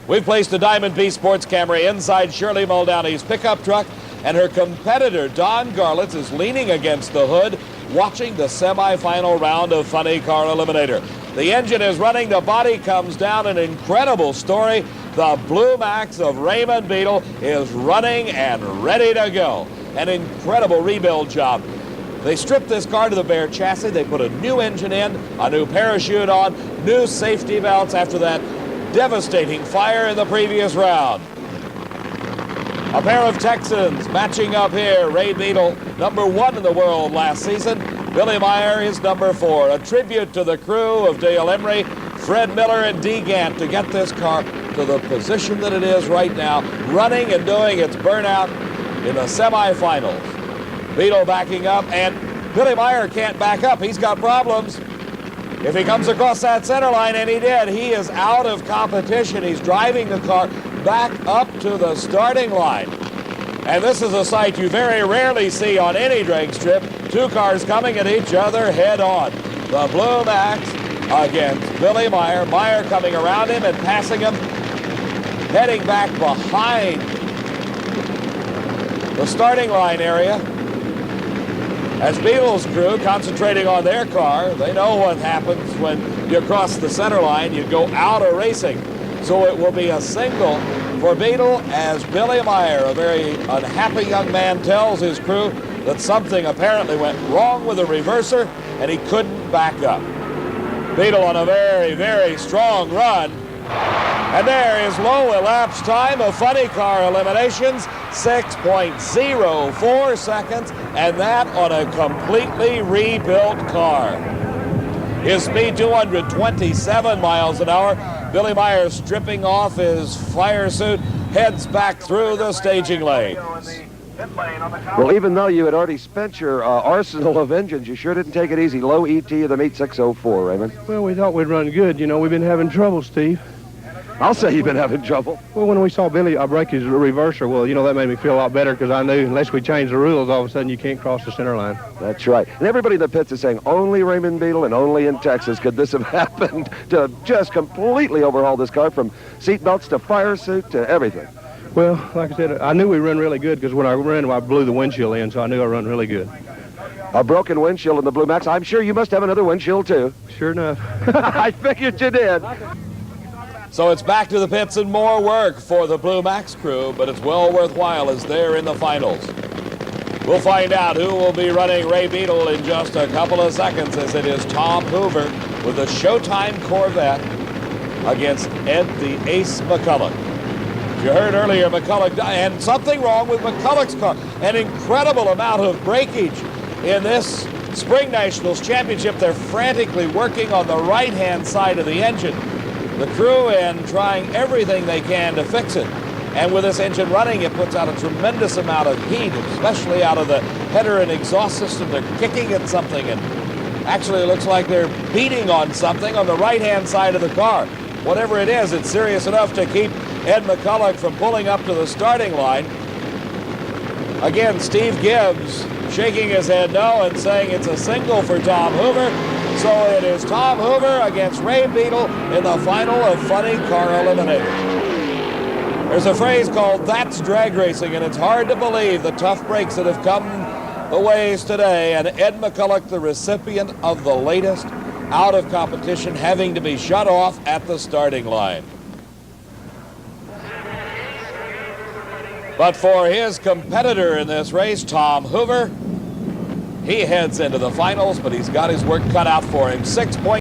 We've placed a Diamond P sports camera inside Shirley Muldowney's pickup truck, and her competitor, Don Garlitz, is leaning against the hood, watching the semifinal round of Funny Car Eliminator. The engine is running, the body comes down, an incredible story. The Blue Max of Raymond Beadle is running and ready to go. An incredible rebuild job. They stripped this car to the bare chassis. They put a new engine in, a new parachute on, new safety belts after that devastating fire in the previous round. A pair of Texans matching up here. Ray Beadle, #1 in the world last season. Billy Meyer is #4. A tribute to the crew of Dale Emery, Fred Miller, and Dee Gant to get this car to the position that it is right now, running and doing its burnout in the semifinals. Beadle backing up, and Billy Meyer can't back up. He's got problems. If he comes across that center line, and he did, he is out of competition. He's driving the car back up to the starting line. And this is a sight you very rarely see on any drag strip. Two cars coming at each other head on. The Blue Max against Billy Meyer. Meyer coming around him and passing him, heading back behind the starting line area. As Beadle's crew concentrating on their car, they know what happens when you cross the center line. You go out of racing. So it will be a single for Beadle as Billy Meyer, a very unhappy young man, tells his crew that something apparently went wrong with the reverser and he couldn't back up. Beadle on a very, very strong run. And there is low elapsed time of Funny Car Eliminations, 6.04 seconds, and that on a completely rebuilt car. His speed 227 miles an hour. Billy Meyer, stripping off his fire suit, heads back through the staging lanes. Well, even though you had already spent your arsenal of engines, you sure didn't take it easy. Low ET of the meet 604, Raymond. Well, we thought we'd run good. You know, we've been having trouble, Steve. I'll say you've been having trouble. Well, when we saw Billy break his reverser, well, you know, that made me feel a lot better because I knew unless we changed the rules, all of a sudden you can't cross the center line. That's right. And everybody in the pits is saying only Raymond Beadle and only in Texas could this have happened to just completely overhaul this car from seat belts to fire suit to everything. Well, like I said, I knew we run really good because when I ran, I blew the windshield in, so I knew I run really good. A broken windshield in the Blue Max. I'm sure you must have another windshield, too. Sure enough. I figured you did. So it's back to the pits and more work for the Blue Max crew, but it's well worthwhile as they're in the finals. We'll find out who will be running Ray Beadle in just a couple of seconds, as it is Tom Hoover with the Showtime Corvette against Ed the Ace McCulloch. You heard earlier McCulloch, and something wrong with McCulloch's car. An incredible amount of breakage in this Spring Nationals Championship. They're frantically working on the right-hand side of the engine. The crew in trying everything they can to fix it. And with this engine running, it puts out a tremendous amount of heat, especially out of the header and exhaust system. They're kicking at something, and actually it looks like they're beating on something on the right-hand side of the car. Whatever it is, it's serious enough to keep Ed McCulloch from pulling up to the starting line. Again, Steve Gibbs shaking his head no and saying it's a single for Tom Hoover. So it is Tom Hoover against Ray Beadle in the final of Funny Car Eliminator. There's a phrase called "that's drag racing," and it's hard to believe the tough breaks that have come the ways today, and Ed McCulloch, the recipient of the latest out of competition, having to be shut off at the starting line. But for his competitor in this race, Tom Hoover, he heads into the finals, but he's got his work cut out for him. 6 points.